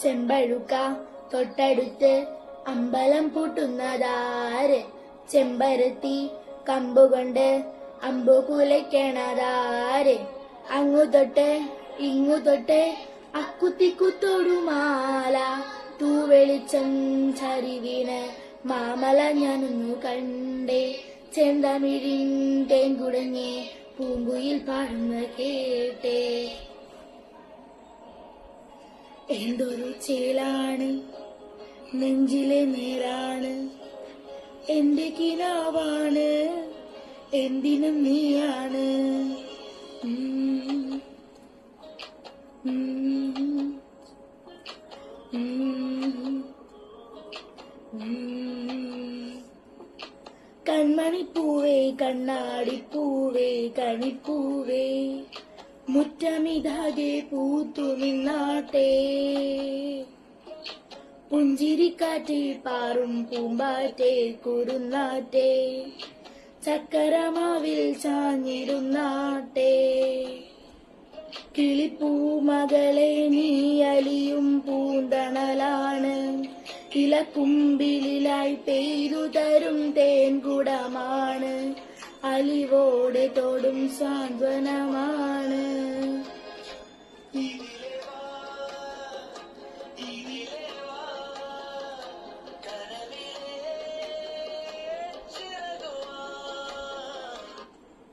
ചെമ്പഴുക്ക തൊട്ടടുത്ത് അമ്പലം പൂട്ടുന്നതാര്? ചെമ്പരത്തി കമ്പുകൊണ്ട് അമ്പു കുലയ്ക്കണതാര്? അങ്ങു തൊട്ട് ഇങ്ങു തൊട്ട് അക്കുത്തിക്കുത്തോടുമാല തൂവെളിച്ചം ചരിവീണ് മാമല ഞാനൊന്നു കണ്ടേ. ചെന്തമിഴിൻ തേൻകുടഞ്ഞേ പൂങ്കുയിൽ പാടുന്ന കേട്ടേ. എന്തൊരു ചേലാണ് നെഞ്ചിലെ നേരാണ്, എന്റെ കിനാവാണ് എന്തിനും നീയാണ്. കൺമണിപ്പൂവേ കണ്ണാടിപ്പൂവേ കണിപ്പൂവേ മുറ്റമിതാകെ പൂത്തു നിന്നാട്ടെ. പുഞ്ചിരിക്കാറ്റിൽ പാറും പൂമ്പാറ്റെ കുറുന്നാട്ടെ, ചക്കരമാവിൽ ചാഞ്ഞിരുന്നാട്ടെ. കിളിപ്പൂമകളെ നീ അലിയും പൂന്തണലാണ്, ഇലക്കുമ്പിലായി പെയ്തു തരും തേൻകുടമാണ്, അലിവോടെ തോടും സാന്ത്വനമാണ്.